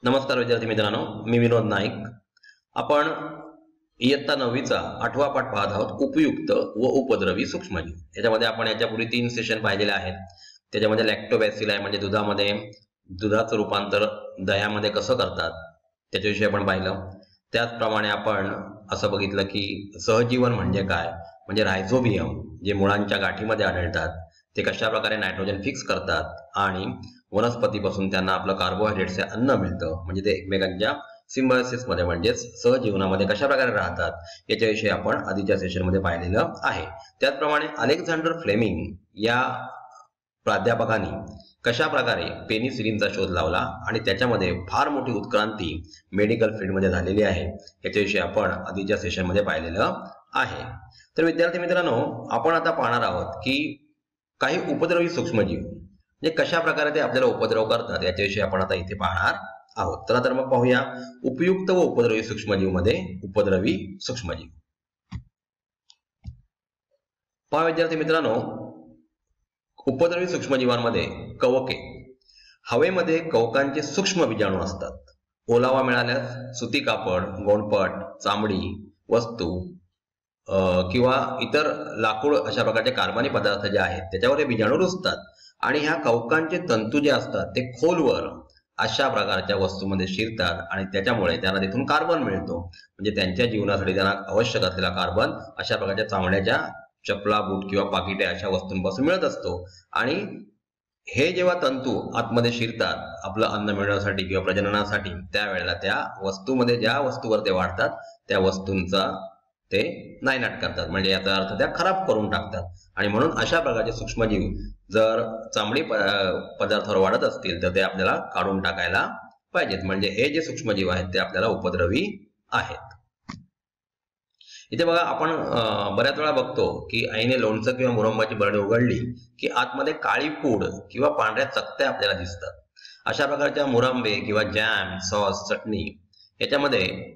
नमस्कार विद्यार्थी मित्रांनो, मी विनोद नाईक. आपण इयत्ता 9वीचा 8वा पाठ पाहत आहोत, उपयुक्त व उपद्रवी सूक्ष्मजीव. याच्यामध्ये आपण याच्यापूर्वी 3 सेशन पाहिलेले आहेत. त्याच्यामध्ये लॅक्टोबॅसिली म्हणजे दुधामध्ये दुधाचं रूपांतर दह्यामध्ये कसं करतात त्याच्याविषयी आपण पाहिलं. त्याचप्रमाणे आपण असं बघितलं की सहजीवन म्हणजे काय, म्हणजे रायझोबियम जे मुळांच्या गाठीमध्ये आढळतात ते कशा प्रकारे नायट्रोजन फिक्स करतात आणि वनस्पतीपासून त्यांना आपलं कार्बोहायड्रेटचे अन्न मिळतं, म्हणजे ते एकमेकांच्या सिम्बायोसिस मध्ये म्हणजेच सहजीवनामध्ये कशा प्रकारे राहतात याच्याविषयी आपण आधीच्या सेशन मध्ये पाहिलेलं आहे. त्याचप्रमाणे अलेक्झांडर फ्लेमिंग या प्राध्यापकांनी कशा प्रकारे पेनिसिलिनचा शोध लावला आणि त्याच्यामध्ये फार मोठी उत्क्रांती मेडिकल फील्डमध्ये झालेली आहे याच्याविषयी आपण आधीच्या सेशन मध्ये पाहिलेलं आहे. तर विद्यार्थी मित्रांनो, आपण आता पाहणार आहोत की काही उपद्रवी सूक्ष्मजीव म्हणजे कशा प्रकारे ते आपल्याला उपद्रव करतात याच्याविषयी आपण आता इथे पाहणार आहोत. चला तर मग पाहूया उपयुक्त व उपद्रवी सूक्ष्मजीव मध्ये उपद्रवी सूक्ष्मजीव. पहा विद्यार्थी मित्रांनो, उपद्रवी सूक्ष्मजीवांमध्ये कवके, हवेमध्ये कवकांचे सूक्ष्म बीजाणू असतात. ओलावा मिळाल्यास सुती कापड, गोणपट, चामडी वस्तू किंवा इतर लाकूड अशा प्रकारचे कार्बनी पदार्थ जे आहेत त्याच्यावर हे बीजाणू रुजतात आणि ह्या कवकांचे तंतू जे असतात ते खोलवर अशा प्रकारच्या वस्तूमध्ये शिरतात आणि त्याच्यामुळे त्यांना तिथून कार्बन मिळतो. म्हणजे त्यांच्या जीवनासाठी त्यांना आवश्यक असलेला कार्बन अशा प्रकारच्या चामड्याच्या चपला, बूट किंवा पाकिटे अशा वस्तूंपासून मिळत असतो. आणि हे जेव्हा तंतू आतमध्ये शिरतात आपलं अन्न मिळवण्यासाठी किंवा प्रजननासाठी, त्यावेळेला त्या वस्तूमध्ये ज्या वस्तूवर ते वाढतात त्या वस्तूंचा ते नायनाट करतात, म्हणजे याचा अर्थ त्या खराब करून टाकतात. आणि म्हणून अशा प्रकारचे सूक्ष्मजीव जर चामडी पदार्थावर वाढत असतील तर ते आपल्याला काढून टाकायला पाहिजेत. म्हणजे हे जे सूक्ष्मजीव आहेत ते आपल्याला उपद्रवी आहेत. इथे बघा, आपण बऱ्याच वेळा बघतो की आईने लोणचं किंवा मुरंबाची बरणी उघडली की आतमध्ये काळी पूड किंवा पांढऱ्या चकत्या आपल्याला दिसतात. अशा प्रकारच्या मुरंबे किंवा जॅम, सॉस, चटणी याच्यामध्ये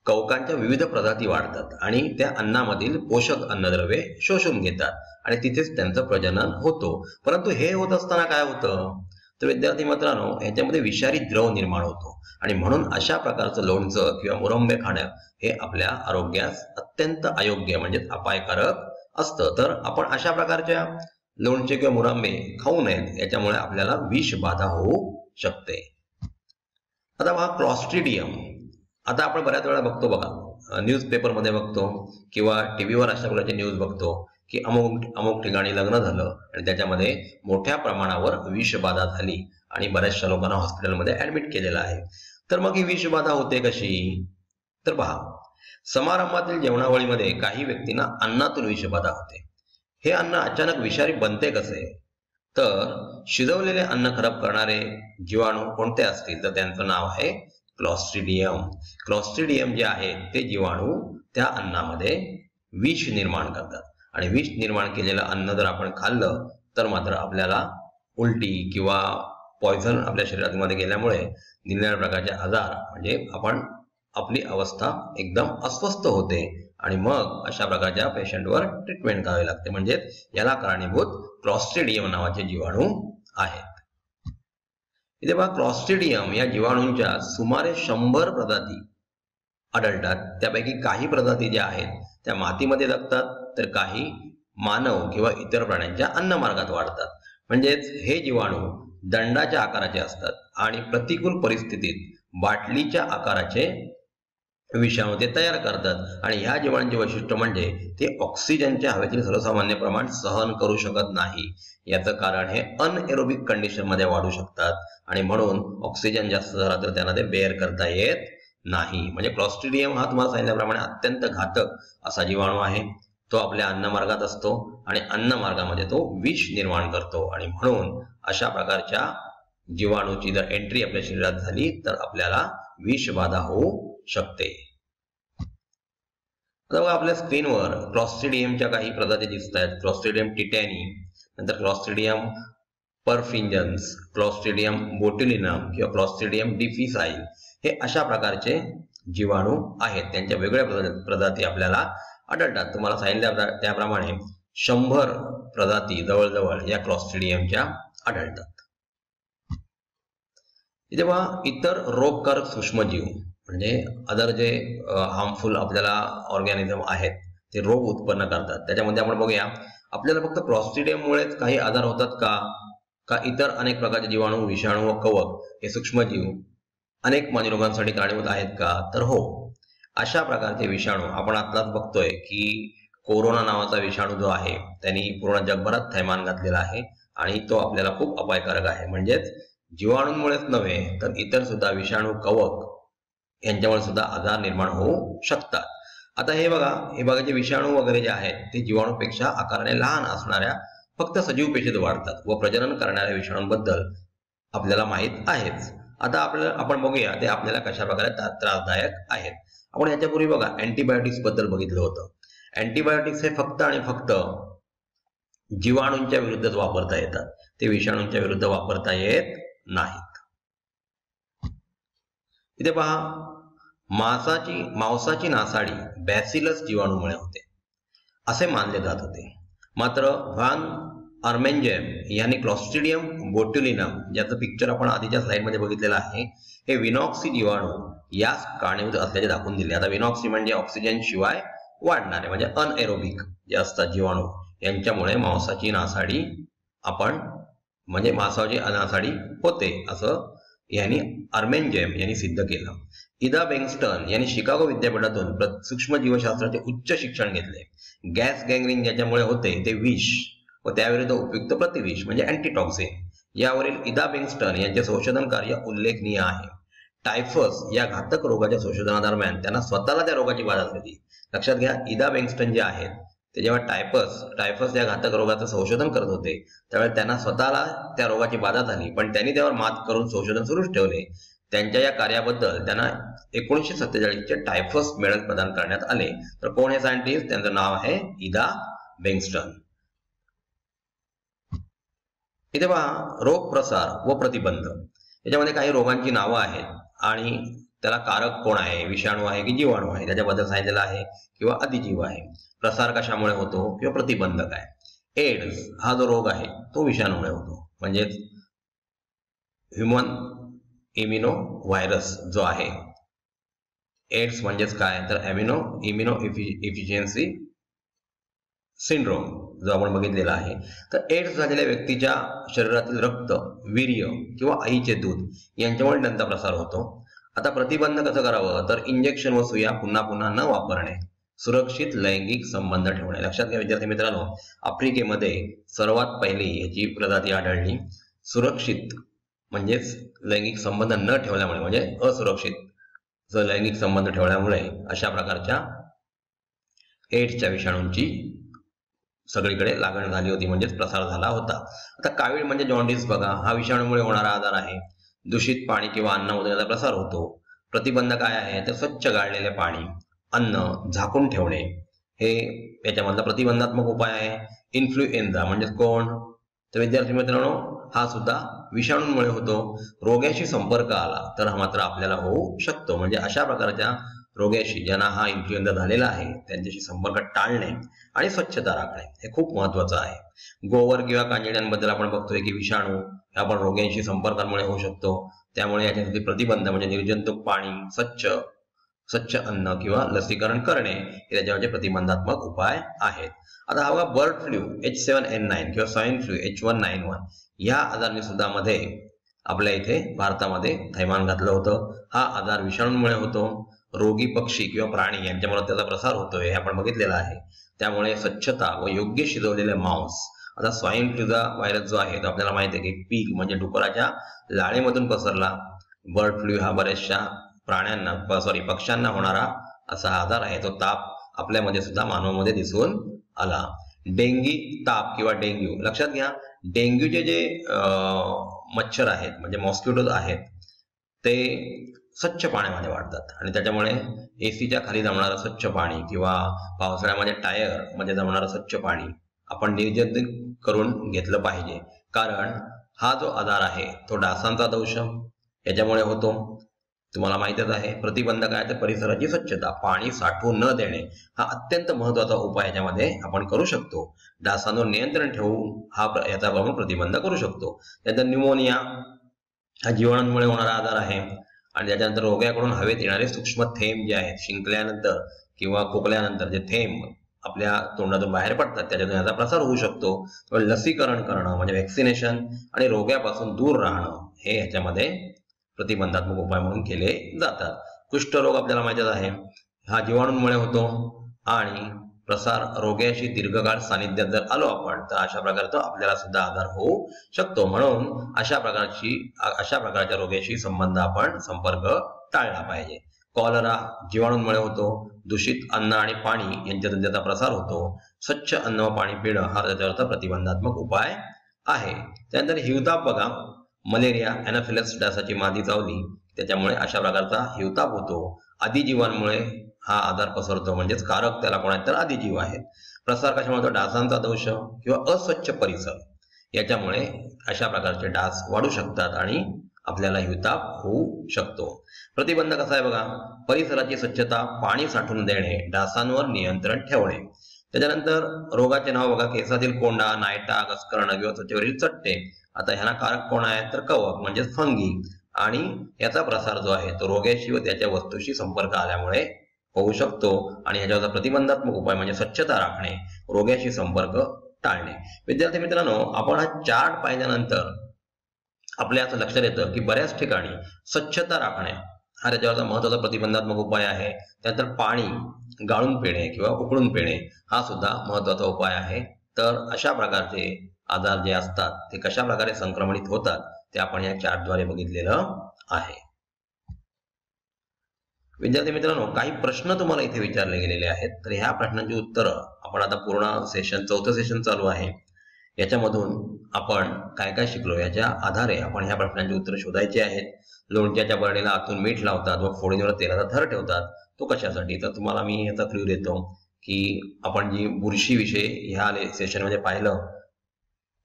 कवकांच्या विविध प्रजाती वाढतात आणि त्या अन्नामधील पोषक अन्नद्रव्ये शोषून घेतात आणि तिथेच त्यांचं प्रजनन होतो. परंतु हे होत असताना काय होतं तर विद्यार्थी मित्रांनो, ह्याच्यामध्ये विषारी द्रव निर्माण होतो आणि म्हणून अशा प्रकारचं लोणचं किंवा मुरंबे खाणं हे आपल्या आरोग्यास अत्यंत अयोग्य म्हणजेच अपायकारक असतं. तर आपण अशा प्रकारच्या लोणचे किंवा मुरंबे खाऊ नयेत, याच्यामुळे आपल्याला विष बाधा होऊ शकते. आता पहा क्लॉस्ट्रिडियम. आता आपण बऱ्याच वेळा बघतो बघा, न्यूजपेपर मध्ये बघतो किंवा टीव्हीवर अशा प्रकारचे न्यूज बघतो की अमुक ठिकाणी लग्न झालं आणि त्याच्यामध्ये मोठ्या प्रमाणावर विषबाधा झाली आणि बऱ्याचशा लोकांना हॉस्पिटलमध्ये ऍडमिट केलेलं आहे. तर मग ही विषबाधा होते कशी तर पहा, समारंभातील जेवणावळीमध्ये काही व्यक्तींना अन्नातून विषबाधा होते. हे अन्न अचानक विषारी बनते कसे तर शिजवलेले अन्न खराब करणारे जीवाणू कोणते असतील तर त्यांचं नाव आहे क्लॉस्ट्रिडियम. क्लॉस्ट्रिडियम जे आहे ते जीवाणू त्या अन्नामध्ये विष निर्माण करतात आणि विष निर्माण केलेलं अन्न जर आपण खाल्लं तर मात्र आपल्याला उलटी किंवा पॉयझन आपल्या शरीरामध्ये गेल्यामुळे निरनिराळ्या प्रकारचे आजार, म्हणजे आपली अवस्था एकदम अस्वस्थ होते आणि मग अशा प्रकारच्या पेशंटवर ट्रीटमेंट करावी लागते. म्हणजे याला कारणीभूत क्लॉस्ट्रिडियम नावाचे जीवाणू आहेत. इथे पहा, क्लॉस्ट्रिडियम या जीवाणूंच्या सुमारे 100 प्रजाती आढळतात. त्यापैकी काही प्रजाती ज्या आहेत त्या मातीमध्ये जगतात तर काही मानव किंवा इतर प्राण्यांच्या अन्नमार्गात वाढतात. म्हणजेच हे जीवाणू दंडाच्या आकाराचे असतात आणि प्रतिकूल परिस्थितीत बाटलीच्या आकाराचे विषाणू ते तयार करतात. आणि ह्या जीवाणूंचे वैशिष्ट्य म्हणजे ते ऑक्सिजनच्या हवेतील सर्वसामान्य प्रमाण सहन करू शकत नाही. याचं कारण हे अनएरोबिक कंडिशन मध्ये वाढू शकतात आणि म्हणून ऑक्सिजन जास्त झाला तर त्यांना ते बेअर करता येत नाही. म्हणजे क्लॉस्ट्रिडियम हा तुम्हाला सांगितल्याप्रमाणे अत्यंत घातक असा जीवाणू आहे. तो आपल्या अन्नमार्गात असतो आणि अन्नमार्गामध्ये तो विष निर्माण करतो आणि म्हणून अशा प्रकारच्या जीवाणूची जर एंट्री आपल्या शरीरात झाली तर आपल्याला विषबाधा होऊ शकते. आता बघा, आपल्या स्क्रीनवर क्लॉस्ट्रिडियमच्या काही प्रजाती दिसत आहेत. क्लॉस्ट्रिडियम टिटॅनी, नंतर क्लॉस्ट्रिडियम परफिंजन्स, क्लॉस्ट्रिडियम बोट्युलिनम किंवा क्लॉस्ट्रिडियम डिफिसाइल हे अशा प्रकारचे जीवाणू आहेत. त्यांच्या वेगवेगळ्या प्रजाती आपल्याला आढळतात. तुम्हाला सांगितल्या त्याप्रमाणे 100 प्रजाती जवळजवळ या क्लॉस्ट्रिडियमच्या आढळतात. इथे पहा इतर रोगकारक सूक्ष्मजीव म्हणजे अदर जे हार्मफुल आपल्याला ऑर्गॅनिझम आहेत ते रोग उत्पन्न करतात. त्याच्यामध्ये आपण बघूया आपल्याला फक्त क्लॉस्ट्रिडियममुळेच काही आजार होतात का इतर अनेक प्रकारचे जीवाणू, विषाणू व कवक हे सूक्ष्मजीव अनेक मानवी रोगांसाठी कारणीभूत आहेत का? तर हो. अशा प्रकारचे विषाणू आपण आत्ताच बघतोय की कोरोना नावाचा विषाणू जो आहे त्यांनी पूर्ण जगभरात थैमान घातलेला आहे आणि तो आपल्याला खूप अपायकारक आहे. म्हणजेच जीवाणूंमुळेच नव्हे तर इतर सुद्धा विषाणू, कवक यांच्यामुळे सुद्धा आजार निर्माण होऊ शकतात. आता हे बघा जे विषाणू वगैरे जे आहेत ते जीवाणूपेक्षा आकाराने लहान असणाऱ्या फक्त सजीव पेशीत वाढतात व प्रजनन करणाऱ्या विषाणूंबद्दल आपल्याला माहित आहेच. आता आपण बघूया ते आपल्याला कशा प्रकारे त्रासदायक आहेत. आपण याच्यापूर्वी बघा अँटीबायोटिक्स बद्दल बघितलं होतं. अँटीबायोटिक्स हे फक्त आणि फक्त जीवाणूंच्या विरुद्धच वापरता येतात, ते विषाणूंच्या विरुद्ध वापरता येत नाहीत. इथे पहा मांसाची नासाडी बॅसिलस जीवाणूमुळे होते असे मानले जात होते. मात्र व्हान आर्मेंजेम यांनी क्लॉस्ट्रिडियम बोट्युलिनम ज्याचं पिक्चर आपण आधीच्या स्लाइडमध्ये बघितलेलं आहे हे विनॉक्सी जीवाणू यास कारणीभूत असल्याचे दाखवून दिले. आता विनॉक्सी म्हणजे ऑक्सिजन शिवाय वाढणारे म्हणजे अनएरोबिक जे असतात जीवाणू, यांच्यामुळे मांसाची नासाडी होते असं यांनी आर्मेंजेम यांनी सिद्ध केलं. इदा बेंगस्टन यांनी शिकागो विद्यापीठातून सूक्ष्म जीवशास्त्राचे उच्च शिक्षण घेतले. गॅस गँग्रीन ज्याच्यामुळे होते ते विष व त्याविरुद्ध उपयुक्त प्रतिविष म्हणजे अँटीटॉक्सिन यावरील इदा बेंगस्टन यांचे संशोधन कार्य उल्लेखनीय आहे. टायफस या घातक रोगाच्या संशोधनादरम्यान त्यांना स्वतःला त्या रोगाची बाधा झाली. लक्षात घ्या, इदा बेंगस्टन जे आहेत ते जेव्हा टायफस या घातक रोगाचं संशोधन करत होते त्यावेळेस त्यांना स्वतःला त्या रोगाची बाधा झाली, पण त्यांनी त्यावर मात करून संशोधन सुरूच ठेवले. त्यांच्या या कार्याबद्दल त्यांना 1947 टायफस मेडल प्रदान करण्यात आले. तर कोण हे सायंटिस्ट? त्यांचं नाव आहे इदा बेंगस्टन. इथे पहा रोग प्रसार व प्रतिबंध. याच्यामध्ये काही रोगांची नावं आहेत आणि त्याला कारक कोण आहे, विषाणू आहे की जीवाणू आहे त्याच्याबद्दल सांगितलेलं आहे किंवा अधिजीव आहे. प्रसार कशामुळे होतो किंवा प्रतिबंध काय. एड्स हा जो रोग आहे तो विषाणूमुळे होतो, म्हणजेच ह्युमन इम्युनो व्हायरस जो आहे. एड्स म्हणजेच काय तर इम्युनो इफिशियन्सी सिंड्रोम जो आपण बघितलेला आहे. तर एड्स झालेल्या व्यक्तीच्या शरीरातील रक्त, वीर्य किंवा आईचे दूध यांच्यामुळे त्यांचा प्रसार होतो. आता प्रतिबंध कसं करावं तर इंजेक्शन व सुया पुन्हा पुन्हा न वापरणे, सुरक्षित लैंगिक संबंध ठेवणे. लक्षात घ्या विद्यार्थी मित्रांनो, आफ्रिकेमध्ये सर्वात पहिली याची प्रजाती आढळली. सुरक्षित म्हणजेच लैंगिक संबंध न ठेवल्यामुळे म्हणजे असुरक्षित लैंगिक संबंध ठेवल्यामुळे अशा प्रकारच्या एड्सच्या विषाणूंची सगळीकडे लागण झाली होती, म्हणजेच प्रसार झाला होता. आता कावीळ म्हणजे जॉन्डिस बघा, हा विषाणूमुळे होणारा आजार आहे. दूषित पाणी किंवा अन्नामधून याचा प्रसार होतो. प्रतिबंध काय आहे तर स्वच्छ गाळलेले पाणी, अन्न झाकून ठेवणे हे याच्यामधला प्रतिबंधात्मक उपाय आहे. इन्फ्लुएन्झा म्हणजे कोण तर विद्यार्थी मित्रांनो हा सुद्धा विषाणूंमुळे होतो. रोग्याशी संपर्क आला तर हा मात्र आपल्याला होऊ शकतो. म्हणजे अशा प्रकारच्या रोग्याशी ज्यांना हा इन्फ्लुएन्झा झालेला आहे त्यांच्याशी संपर्क टाळणे आणि स्वच्छता राखणे हे खूप महत्वाचं आहे. गोवर किंवा कांजिण्यांबद्दल आपण बघतोय की विषाणू आपण रोग्यांशी संपर्कामुळे होऊ शकतो. त्यामुळे याच्यासाठी प्रतिबंध म्हणजे निर्जंतुक पाणी, स्वच्छ अन्न किंवा लसीकरण करणे हे त्याच्यावरचे प्रतिबंधात्मक उपाय आहेत. आता हा बर्ड फ्लू H7N9 किंवा स्वाईन फ्लू H1N1 या आजाराने सुद्धा मध्ये आपल्या इथे भारतामध्ये थैमान घातलं होतं. हा आजार विषाणूंमुळे होतो. रोगी पक्षी किंवा प्राणी यांच्यामुळे त्याचा प्रसार होतोय हे आपण बघितलेलं आहे. त्यामुळे स्वच्छता व योग्य शिजवलेले मांस. आता स्वाईन फ्लूचा व्हायरस जो आहे तो आपल्याला माहिती आहे की पीक म्हणजे डुकराच्या लाळेमधून पसरला. बर्ड फ्लू हा बऱ्याचशा पक्ष्यांना होणारा असा आजार आहे. तो ताप आपल्यामध्ये सुद्धा मानवामध्ये दिसून आला. डेंगी ताप किंवा डेंग्यू. लक्षात घ्या, डेंग्यूचे जे मच्छर आहेत म्हणजे मॉस्किटोज आहेत ते स्वच्छ पाण्यामध्ये वाढतात आणि त्याच्यामुळे एसीच्या खाली जमणारं स्वच्छ पाणी किंवा पावसाळ्यामध्ये टायर मध्ये जमणारं स्वच्छ पाणी आपण निर्जंतुक करून घेतलं पाहिजे. कारण हा जो आजार आहे तो डासांचा दंश याच्यामुळे होतो. तुम्हाला माहितच आहे. प्रतिबंध काय तर परिसराची स्वच्छता, पाणी साठवून न देणे हा अत्यंत महत्वाचा उपाय याच्यामध्ये आपण करू शकतो. डासांवर नियंत्रण ठेवून याचा आपण प्रतिबंध करू शकतो. त्यानंतर न्यूमोनिया हा जीवाणूंमुळे होणारा आजार आहे. आणि त्याच्यानंतर रोग्याकडून हवेत येणारे सूक्ष्म थेंब जे आहेत, शिंकल्यानंतर किंवा खोकल्यानंतर जे थेंब आपल्या तोंडातून बाहेर पडतात त्याच्यातून याचा प्रसार होऊ शकतो. लसीकरण करणं म्हणजे व्हॅक्सिनेशन आणि रोग्यापासून दूर राहणं हे याच्यामध्ये प्रतिबंधात्मक उपाय म्हणून केले जातात. कुष्ठरोग आपल्याला माहितीच आहे, हा जीवाणूंमुळे होतो आणि प्रसार रोग्याशी दीर्घकाळ सानिध्यात जर आलो आपण तर अशा प्रकारचा आपल्याला सुद्धा आजार होऊ शकतो. म्हणून अशा प्रकारच्या रोग्याशी संपर्क टाळला पाहिजे. कॉलरा जीवाणूंमुळे होतो. दूषित अन्न आणि पाणी यांच्यातून त्याचा प्रसार होतो. स्वच्छ अन्न व पाणी पिणं हा त्याच्यावरचा प्रतिबंधात्मक उपाय आहे. त्यानंतर हिवताप बघा, मलेरिया एनाफिलस डासाची मादी चावली त्याच्यामुळे अशा प्रकारचा हिवताप होतो. आदिजीवांमुळे हा आजार पसरतो, म्हणजेच कारक त्याला कोणाचे तर आदिजीव आहेत. प्रसार कशामुळे होतो? डासांचा दोष किंवा अस्वच्छ परिसर याच्यामुळे अशा प्रकारचे डास वाढू शकतात आणि आपल्याला हिवताप होऊ शकतो. प्रतिबंध कसा आहे बघा, परिसराची स्वच्छता, पाणी साठवून देणे, डासांवर नियंत्रण ठेवणे. त्याच्यानंतर रोगाचे नाव बघा, केसातील कोंडा, नायटा, घसकरणं किंवा त्वचेवरील चट्टे. आता ह्याला कारक कोण आहे तर कवक म्हणजेच फंगी, आणि याचा प्रसार जो आहे तो रोग्याशी व त्याच्या वस्तूशी संपर्क आल्यामुळे होऊ शकतो. आणि ह्याच्यावरचा प्रतिबंधात्मक उपाय म्हणजे स्वच्छता राखणे, रोग्याशी संपर्क टाळणे. विद्यार्थी मित्रांनो, आपण हा चार्ट पाहिल्यानंतर आपल्या असं लक्षात येतं की बऱ्याच ठिकाणी स्वच्छता राखणे हा त्याच्यावरचा महत्वाचा प्रतिबंधात्मक उपाय आहे. त्यानंतर पाणी गाळून पिणे किंवा उकळून पिणे हा सुद्धा महत्वाचा उपाय आहे. तर अशा प्रकारचे आजार जे असतात ते कशा प्रकारे संक्रमणित होतात ते आपण या चार्टद्वारे बघितलेलं आहे. विद्यार्थी मित्रांनो, काही प्रश्न तुम्हाला इथे विचारले गेलेले आहेत. तर ह्या प्रश्नांची उत्तरं आपण आता पूर्ण चौथं सेशन चालू आहे, याच्यामधून आपण काय काय शिकलो याच्या आधारे आपण ह्या प्रश्नांची उत्तरं शोधायची आहेत. लोणच्याच्या बरणीला आतून मीठ लावतात व फोडणीवर तेलाचा थर ठेवतात, तो कशासाठी? तर तुम्हाला मी याचा क्ल्यू देतो की आपण जी बुरशी विषय ह्या सेशनमध्ये पाहिलं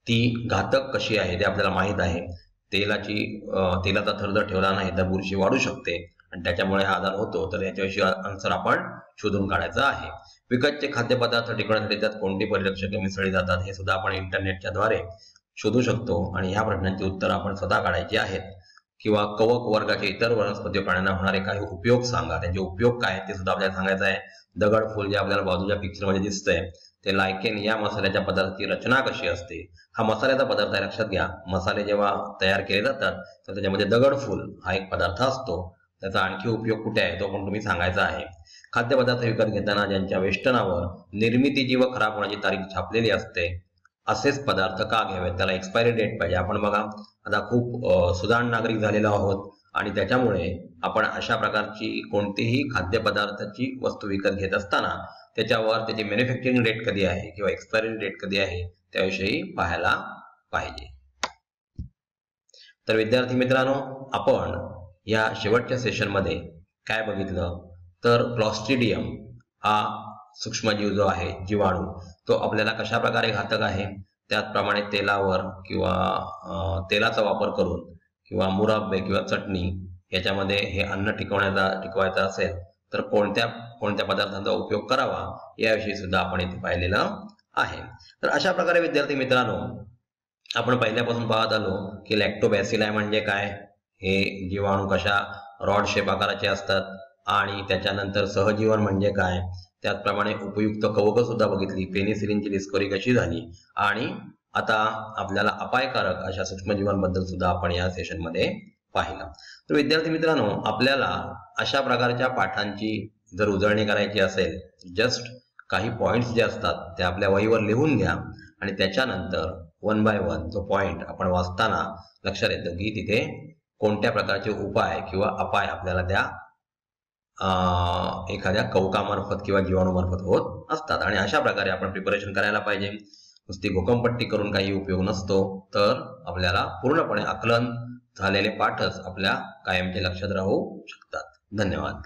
ती घातक कशी आहे ते आपल्याला माहित आहे. तेलाचा थर जर ठेवला नाही तर बुरशी वाढू शकते आणि त्याच्यामुळे हा आजार होतो. तर याच्याविषयी आन्सर आपण शोधून काढायचा आहे. विकतचे खाद्यपदार्थ टिकवण्यासाठी त्यात कोणती परिरक्षके मिसळली जातात हे सुद्धा आपण इंटरनेटच्या द्वारे शोधू शकतो आणि ह्या प्रश्नांची उत्तर आपण स्वतः काढायची आहेत. किंवा कवक वर्गाचे इतर वनस्पती प्राण्यांना होणारे काही उपयोग सांगा, त्यांचे उपयोग काय ते सुद्धा आपल्याला सांगायचं आहे. दगडफूल जे आपल्याला बाजूच्या पिक्चरमध्ये दिसतंय ते लायकेन या मसाल्याच्या पदार्थाची रचना कशी असते. हा मसाल्याचा पदार्थ आहे, लक्षात घ्या. मसाले जेव्हा तयार केले जातात तर त्याच्यामध्ये दगडफूल हा एक पदार्थ असतो. त्याचा आणखी उपयोग कुठे आहे तो पण तुम्ही सांगायचा आहे. खाद्यपदार्थ विकत घेताना ज्यांच्या वेष्टनावर निर्मितीची व खराब होण्याची तारीख छापलेली असते असेच पदार्थ का घ्यावेत? त्याला एक्सपायरी डेट पाहिजे. आपण बघा आता खूप सुजाण नागरिक झालेलो आहोत आणि त्याच्यामुळे आपण अशा प्रकारची कोणतीही खाद्यपदार्थाची वस्तू विकत घेत असताना त्याच्यावर त्याची मॅन्युफॅक्चरिंग डेट कधी आहे किंवा एक्सपायरी डेट कधी आहे त्याविषयी पाहायला पाहिजे. तर विद्यार्थी मित्रांनो, आपण या शेवटच्या सेशनमध्ये काय बघितलं तर क्लॉस्ट्रिडियम हा सूक्ष्मजीव जो आहे, जीवाणू, तो आपल्याला कशा प्रकारे घातक आहे. त्याचप्रमाणे तेलावर किंवा तेलाचा वापर करून किंवा मुरब्बे किंवा चटणी याच्यामध्ये हे अन्न टिकवायचं असेल तर कोणत्या पदार्थांचा उपयोग करावा याविषयी सुद्धा आपण इथे पाहिलेलं आहे. तर अशा प्रकारे विद्यार्थी मित्रांनो, आपण पहिल्यापासून पाहत आलो की लॅक्टोबॅसिलाई म्हणजे काय, हे जीवाणू कशा रॉड शेप आकाराचे असतात आणि त्याच्यानंतर सहजीवन म्हणजे काय, त्याचप्रमाणे उपयुक्त कवक सुद्धा बघितली, पेनिसिलिनची डिस्कव्हरी कशी झाली आणि आता आपल्याला अपायकारक अशा सूक्ष्मजीवांबद्दल सुद्धा आपण या सेशनमध्ये पाहिलं. तर विद्यार्थी मित्रांनो, आपल्याला अशा प्रकारच्या पाठांची जर उजळणी करायची असेल जस्ट काही पॉइंट्स जे असतात ते आपल्या वहीवर लिहून घ्या आणि त्याच्यानंतर 1 बाय 1 जो पॉइंट आपण वाचताना लक्षात येतं की तिथे कोणत्या प्रकारचे उपाय किंवा अपाय आपल्याला त्या एखाद्या कवकामार्फत किंवा जीवाणूमार्फत होत असतात. आणि अशा प्रकारे आपण प्रिपरेशन करायला पाहिजे. नुसती घोकमपट्टी करून काही उपयोग नसतो. तर आपल्याला पूर्णपणे आकलन झालेले पाठच आपल्या कायमचे लक्षात राहू शकतात. धन्यवाद.